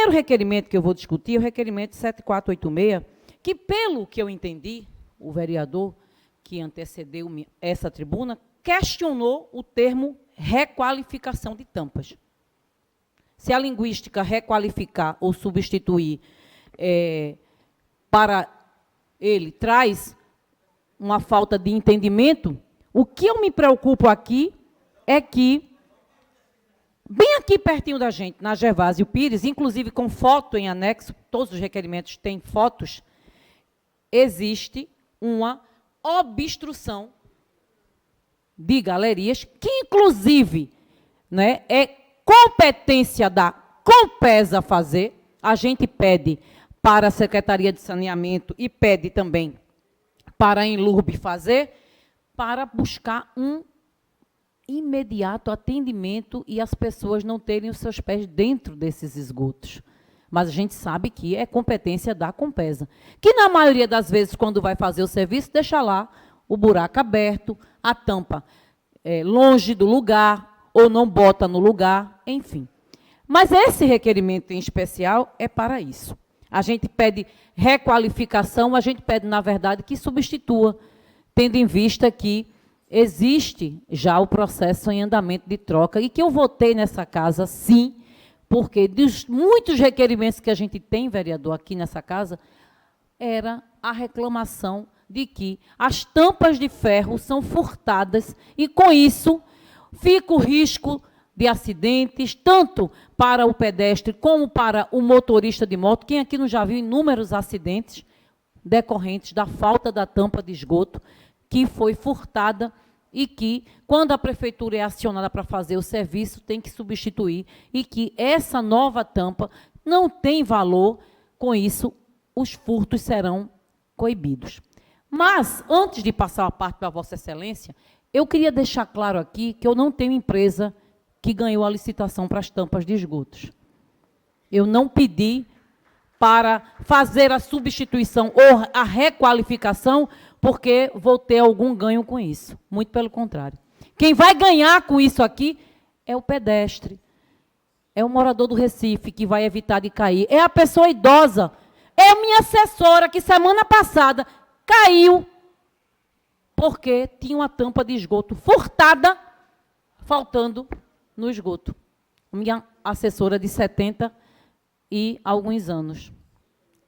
primeiro requerimento que eu vou discutir é o requerimento 7486, que, pelo que eu entendi, o vereador que antecedeu essa tribuna questionou o termo requalificação de tampas. Se a linguística requalificar ou substituir para ele traz uma falta de entendimento, o que eu me preocupo aqui é que, bem aqui pertinho da gente, na Gervásio Pires, inclusive com foto em anexo, todos os requerimentos têm fotos, existe uma obstrução de galerias, que inclusive, né, é competência da Compesa fazer. A gente pede para a Secretaria de Saneamento e pede também para a Enlurb fazer, para buscar um imediato atendimento e as pessoas não terem os seus pés dentro desses esgotos. Mas a gente sabe que é competência da Compesa, que na maioria das vezes, quando vai fazer o serviço, deixa lá o buraco aberto, a tampa longe do lugar, ou não bota no lugar, enfim. Mas esse requerimento em especial é para isso. A gente pede requalificação, a gente pede, na verdade, que substitua, tendo em vista que existe já o processo em andamento de troca, e que eu votei nessa casa, sim, porque dos muitos requerimentos que a gente tem, vereador, aqui nessa casa, era a reclamação de que as tampas de ferro são furtadas e, com isso, fica o risco de acidentes, tanto para o pedestre como para o motorista de moto. Quem aqui não já viu inúmeros acidentes decorrentes da falta da tampa de esgoto, que foi furtada e que, quando a prefeitura é acionada para fazer o serviço, tem que substituir, e que essa nova tampa não tem valor, com isso, os furtos serão coibidos. Mas, antes de passar a parte para Vossa Excelência, eu queria deixar claro aqui que eu não tenho empresa que ganhou a licitação para as tampas de esgotos. Eu não pedi para fazer a substituição ou a requalificação, porque vou ter algum ganho com isso. Muito pelo contrário. Quem vai ganhar com isso aqui é o pedestre, é o morador do Recife, que vai evitar de cair, é a pessoa idosa, é a minha assessora, que semana passada caiu porque tinha uma tampa de esgoto furtada, faltando no esgoto. Minha assessora de 70 e alguns anos.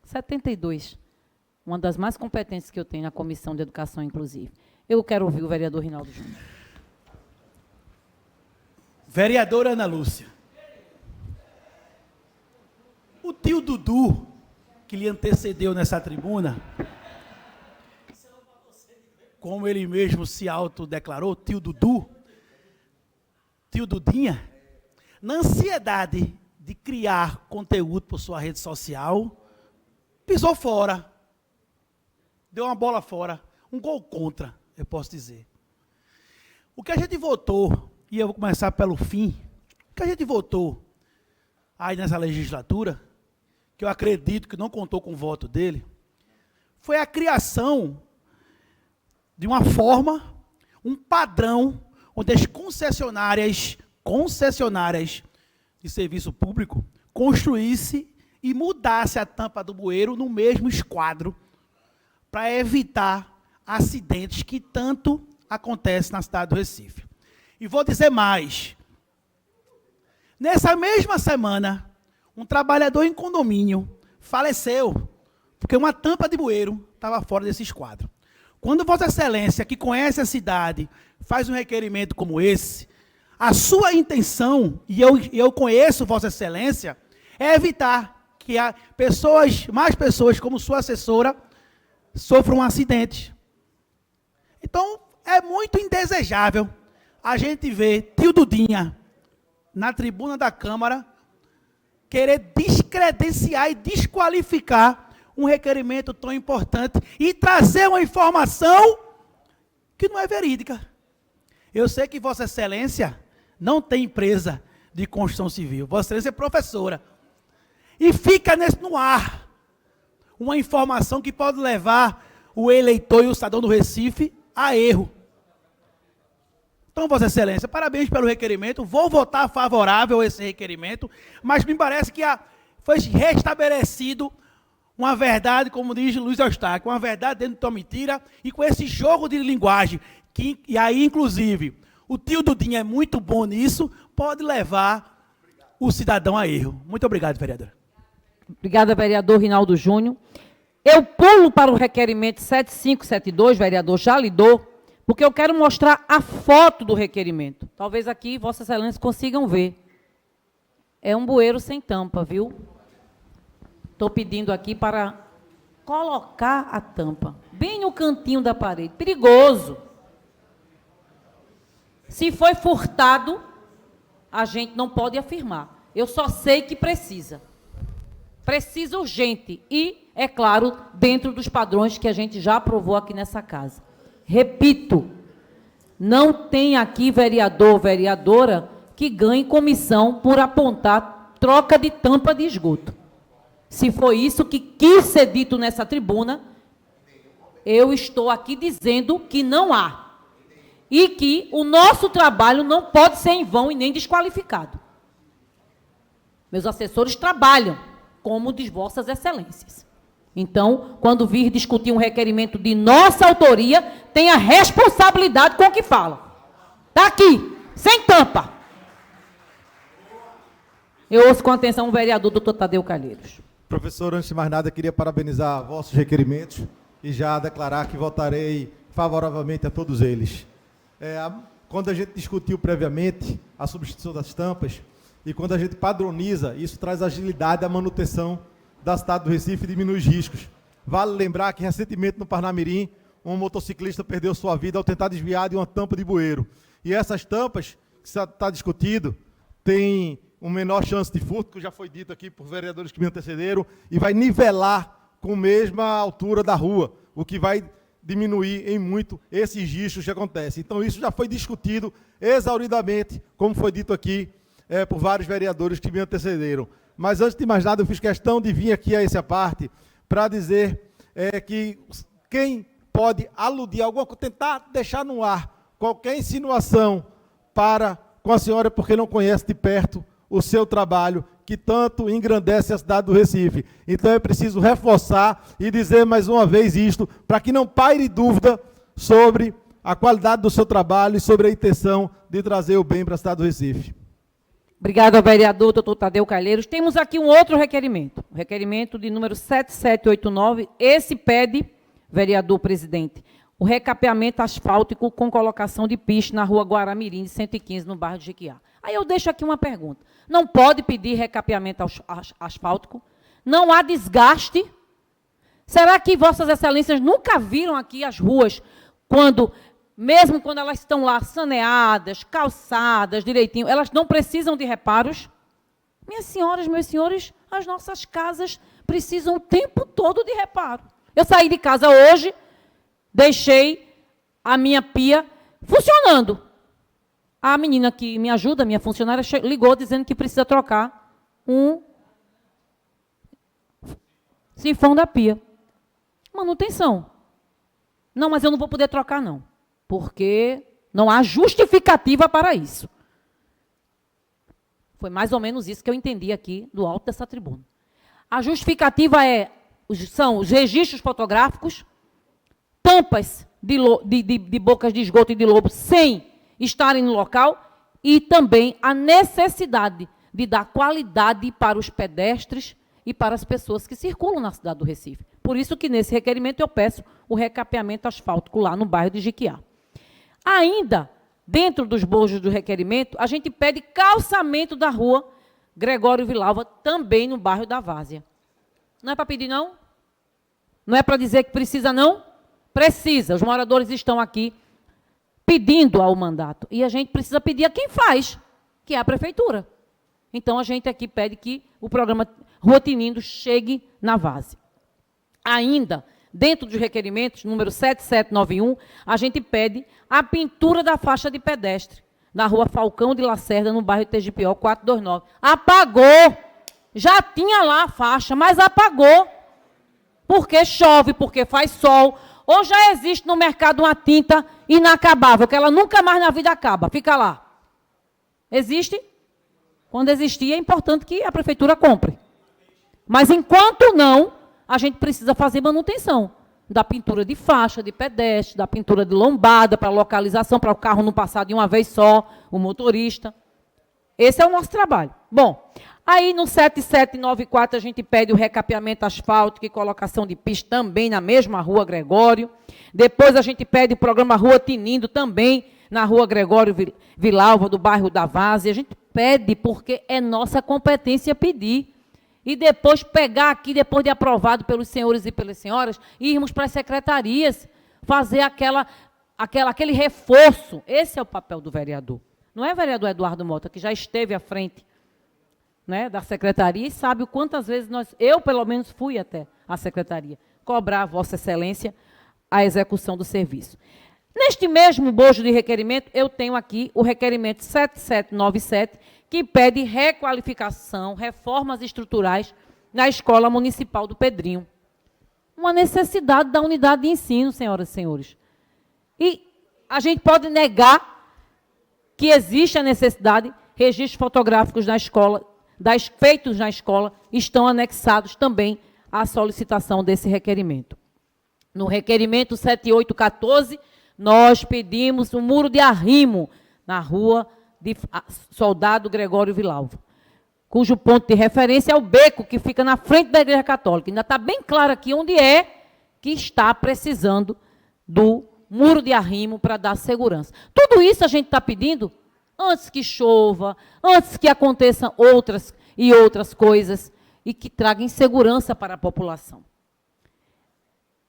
72. Uma das mais competentes que eu tenho na Comissão de Educação, inclusive. Eu quero ouvir o vereador Rinaldo Júnior. Vereadora Ana Lúcia. O tio Dudu, que lhe antecedeu nessa tribuna, como ele mesmo se autodeclarou, tio Dudu, tio Dudinha, na ansiedade de criar conteúdo por sua rede social, pisou fora, deu uma bola fora, um gol contra, eu posso dizer. O que a gente votou, e eu vou começar pelo fim, o que a gente votou aí nessa legislatura, que eu acredito que não contou com o voto dele, foi a criação de uma forma, um padrão, onde as concessionárias de serviço público construísse e mudasse a tampa do bueiro no mesmo esquadro, para evitar acidentes que tanto acontecem na cidade do Recife. E vou dizer mais. Nessa mesma semana, um trabalhador em condomínio faleceu, porque uma tampa de bueiro estava fora desse esquadro. Quando Vossa Excelência, que conhece a cidade, faz um requerimento como esse, a sua intenção, e eu conheço Vossa Excelência, é evitar que mais pessoas como sua assessora sofram um acidente. Então, é muito indesejável a gente ver tio Dudinha, na tribuna da Câmara, querer descredenciar e desqualificar um requerimento tão importante e trazer uma informação que não é verídica. Eu sei que Vossa Excelência não tem empresa de construção civil. Vossa Excelência é professora. E fica no ar uma informação que pode levar o eleitor e o cidadão do Recife a erro. Então, Vossa Excelência, parabéns pelo requerimento. Vou votar favorável a esse requerimento, mas me parece que foi restabelecido uma verdade, como diz Luiz Eustáquio, uma verdade dentro de uma mentira, e com esse jogo de linguagem, e aí, inclusive, o tio Dudinho é muito bom nisso, pode levar o cidadão a erro. Muito obrigado, vereadora. Obrigada, vereador Rinaldo Júnior. Eu pulo para o requerimento 7572, vereador, já lhe dou, porque eu quero mostrar a foto do requerimento. Talvez aqui, Vossa Excelência, consigam ver. É um bueiro sem tampa, viu? Estou pedindo aqui para colocar a tampa bem no cantinho da parede. Perigoso. Se foi furtado, a gente não pode afirmar. Eu só sei que precisa. Precisa urgente. E, é claro, dentro dos padrões que a gente já aprovou aqui nessa casa. Repito, não tem aqui vereador, vereadora, que ganhe comissão por apontar troca de tampa de esgoto. Se foi isso que quis ser dito nessa tribuna, eu estou aqui dizendo que não há. E que o nosso trabalho não pode ser em vão e nem desqualificado. Meus assessores trabalham, como diz Vossas Excelências. Então, quando vir discutir um requerimento de nossa autoria, tenha responsabilidade com o que fala. Está aqui, sem tampa. Eu ouço com atenção o vereador doutor Tadeu Calheiros. Professor, antes de mais nada, queria parabenizar vossos requerimentos e já declarar que votarei favoravelmente a todos eles. Quando a gente discutiu previamente a substituição das tampas e quando a gente padroniza, isso traz agilidade à manutenção da cidade do Recife e diminui os riscos. Vale lembrar que recentemente no Parnamirim, um motociclista perdeu sua vida ao tentar desviar de uma tampa de bueiro. E essas tampas que está discutido têm uma menor chance de furto, que já foi dito aqui por vereadores que me antecederam, e vai nivelar com a mesma altura da rua, o que vai diminuir em muito esses riscos que acontecem. Então, isso já foi discutido exauridamente, como foi dito aqui por vários vereadores que me antecederam. Mas, antes de mais nada, eu fiz questão de vir aqui a essa parte para dizer que quem pode aludir, tentar deixar no ar qualquer insinuação com a senhora, porque não conhece de perto o seu trabalho, que tanto engrandece a cidade do Recife. Então é preciso reforçar e dizer mais uma vez isto, para que não paire dúvida sobre a qualidade do seu trabalho e sobre a intenção de trazer o bem para a cidade do Recife. Obrigada ao vereador doutor Tadeu Calheiros. Temos aqui um outro requerimento, o requerimento de número 7789. Esse pede, vereador presidente, o recapeamento asfáltico com colocação de piche na rua Guaramirim, de 115, no bairro de Jequiá. Aí eu deixo aqui uma pergunta. Não pode pedir recapeamento asfáltico? Não há desgaste? Será que Vossas Excelências nunca viram aqui as ruas, mesmo quando elas estão lá saneadas, calçadas, direitinho, elas não precisam de reparos? Minhas senhoras, meus senhores, as nossas casas precisam o tempo todo de reparo. Eu saí de casa hoje, deixei a minha pia funcionando. A menina que me ajuda, minha funcionária, ligou dizendo que precisa trocar um sifão da pia. Manutenção. Não, mas eu não vou poder trocar, não. Porque não há justificativa para isso. Foi mais ou menos isso que eu entendi aqui do alto dessa tribuna. A justificativa são os registros fotográficos, tampas de bocas de esgoto e de lobo sem estarem no local e também a necessidade de dar qualidade para os pedestres e para as pessoas que circulam na cidade do Recife. Por isso que nesse requerimento eu peço o recapeamento asfáltico lá no bairro de Jequiá. Ainda, dentro dos bojos do requerimento, a gente pede calçamento da rua Gregório Vilalva, também no bairro da Várzea. Não é para pedir, não? Não é para dizer que precisa, não? Precisa. Os moradores estão aqui pedindo ao mandato. E a gente precisa pedir a quem faz, que é a prefeitura. Então, a gente aqui pede que o programa Rua Tinindo chegue na Várzea. Ainda, dentro dos requerimentos, número 7791, a gente pede a pintura da faixa de pedestre, na rua Falcão de Lacerda, no bairro Tegipió, 429. Apagou! Já tinha lá a faixa, mas apagou. Porque chove, porque faz sol. Ou já existe no mercado uma tinta inacabável, que ela nunca mais na vida acaba, fica lá. Existe? Quando existir, é importante que a prefeitura compre. Mas enquanto não, a gente precisa fazer manutenção da pintura de faixa, de pedestre, da pintura de lombada, para localização, para o carro não passar de uma vez só, o motorista. Esse é o nosso trabalho. Bom, aí no 7794 a gente pede o recapeamento asfáltico e colocação de pista também na mesma rua Gregório. Depois a gente pede o programa Rua Tinindo também na rua Gregório Vilalva, do bairro da Várzea. A gente pede porque é nossa competência pedir. E depois pegar aqui, depois de aprovado pelos senhores e pelas senhoras, irmos para as secretarias, fazer aquele reforço. Esse é o papel do vereador. Não é o vereador Eduardo Mota, que já esteve à frente, né, da secretaria e sabe o quantas vezes eu pelo menos fui até a secretaria, cobrar a Vossa Excelência a execução do serviço. Neste mesmo bojo de requerimento, eu tenho aqui o requerimento 7797, que pede requalificação, reformas estruturais na Escola Municipal do Pedrinho. Uma necessidade da unidade de ensino, senhoras e senhores. E a gente pode negar que existe a necessidade, registros fotográficos na escola, feitos na escola, estão anexados também à solicitação desse requerimento. No requerimento 7814, nós pedimos um muro de arrimo na rua de Soldado Gregório Vilalva, cujo ponto de referência é o beco que fica na frente da Igreja Católica. Ainda está bem claro aqui onde é que está precisando do muro de arrimo para dar segurança. Tudo isso a gente está pedindo antes que chova, antes que aconteçam outras coisas e que tragam insegurança para a população.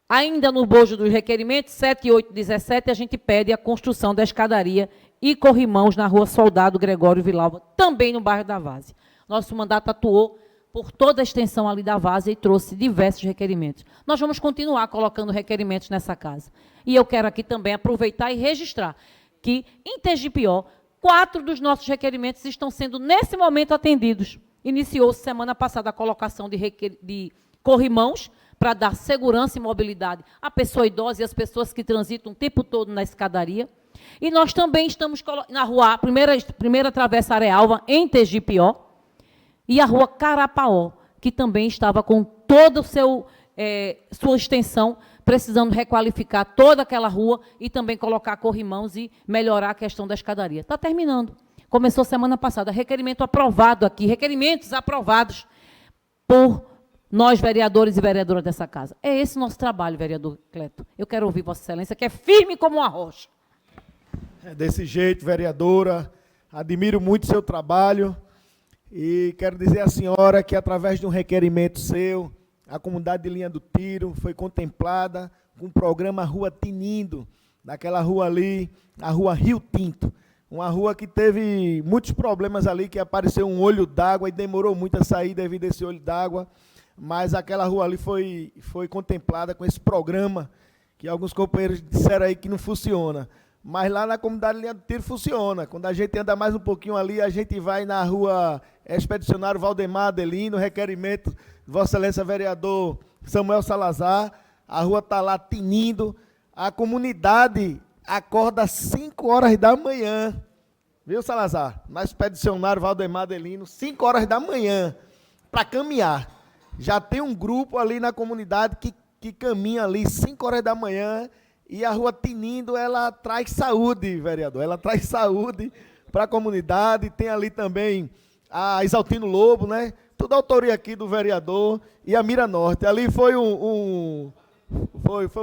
Ainda no bojo dos requerimentos, 7817, a gente pede a construção da escadaria e corrimãos na rua Soldado Gregório Vilalva, também no bairro da Várzea. Nosso mandato atuou por toda a extensão ali da Várzea e trouxe diversos requerimentos. Nós vamos continuar colocando requerimentos nessa casa. E eu quero aqui também aproveitar e registrar que, em Tegipió, 4 dos nossos requerimentos estão sendo, nesse momento, atendidos. Iniciou-se semana passada a colocação de corrimãos para dar segurança e mobilidade à pessoa idosa e às pessoas que transitam o tempo todo na escadaria. E nós também estamos na rua, primeira Travessa Arealva, em Tegipió, e a rua Carapaó, que também estava com toda sua extensão, precisando requalificar toda aquela rua e também colocar corrimãos e melhorar a questão da escadaria. Está terminando. Começou semana passada. Requerimento aprovado aqui, requerimentos aprovados por nós, vereadores e vereadoras dessa casa. É esse o nosso trabalho, vereador Cleto. Eu quero ouvir Vossa Excelência, que é firme como uma rocha. É desse jeito, vereadora. Admiro muito o seu trabalho e quero dizer à senhora que, através de um requerimento seu, a comunidade de Linha do Tiro foi contemplada com o programa Rua Tinindo, daquela rua ali, a rua Rio Tinto. Uma rua que teve muitos problemas ali, que apareceu um olho d'água e demorou muito a sair devido a esse olho d'água, mas aquela rua ali foi contemplada com esse programa, que alguns companheiros disseram aí que não funciona. Mas lá na comunidade Linha do Tiro funciona. Quando a gente anda mais um pouquinho ali, a gente vai na rua Expedicionário Valdemar Adelino, requerimento de Vossa Excelência Vereador Samuel Salazar, a rua está lá tinindo, a comunidade acorda às 5 horas da manhã, viu, Salazar? Na Expedicionário Valdemar Adelino, 5 horas da manhã, para caminhar. Já tem um grupo ali na comunidade que caminha ali 5 horas da manhã. E a rua Tinindo, ela traz saúde, vereador. Ela traz saúde para a comunidade. Tem ali também a Isaltino Lobo, né? Tudo autoria aqui do vereador. E a Mira Norte. Ali foi um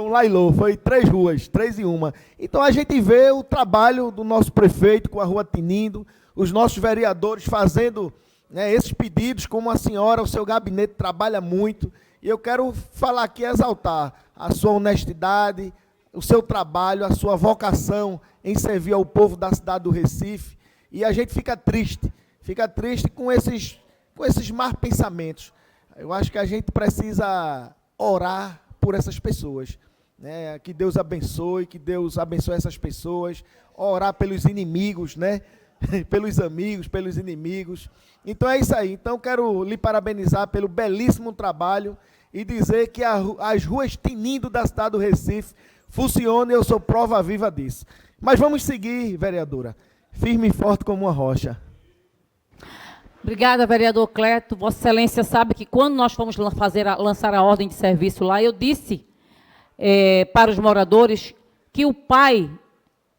lailô, foi 3 ruas, 3 em 1. Então a gente vê o trabalho do nosso prefeito com a rua Tinindo, os nossos vereadores fazendo, né, esses pedidos, como a senhora, o seu gabinete trabalha muito. E eu quero falar aqui, exaltar a sua honestidade, o seu trabalho, a sua vocação em servir ao povo da cidade do Recife, e a gente fica triste com esses maus pensamentos. Eu acho que a gente precisa orar por essas pessoas, né? Que Deus abençoe essas pessoas, orar pelos inimigos, né? Pelos amigos, pelos inimigos. Então é isso aí. Então quero lhe parabenizar pelo belíssimo trabalho e dizer que as ruas Tinindo da cidade do Recife funciona e eu sou prova viva disso. Mas vamos seguir, vereadora, firme e forte como uma rocha. Obrigada, vereador Cleto. Vossa Excelência sabe que quando nós fomos lançar a ordem de serviço lá, eu disse para os moradores que o pai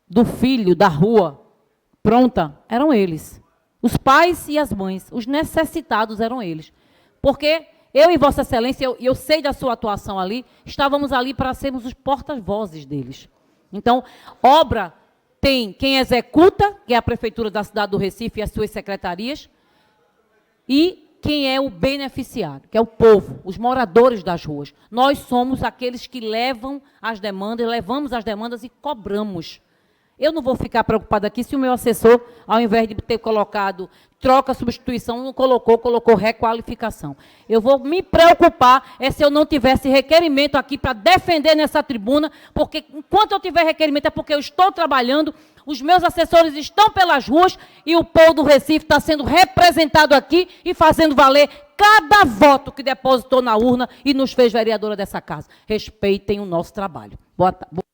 do filho da rua pronta eram eles. Os pais e as mães, os necessitados eram eles. Porque eu e Vossa Excelência, eu sei da sua atuação ali, estávamos ali para sermos os porta-vozes deles. Então, obra tem quem executa, que é a Prefeitura da cidade do Recife e as suas secretarias, e quem é o beneficiário, que é o povo, os moradores das ruas. Nós somos aqueles que levam as demandas, levamos as demandas e cobramos. Eu não vou ficar preocupada aqui se o meu assessor, ao invés de ter colocado troca, substituição, não colocou requalificação. Eu vou me preocupar se eu não tivesse requerimento aqui para defender nessa tribuna, porque enquanto eu tiver requerimento é porque eu estou trabalhando, os meus assessores estão pelas ruas e o povo do Recife está sendo representado aqui e fazendo valer cada voto que depositou na urna e nos fez vereadora dessa casa. Respeitem o nosso trabalho. Boa tarde.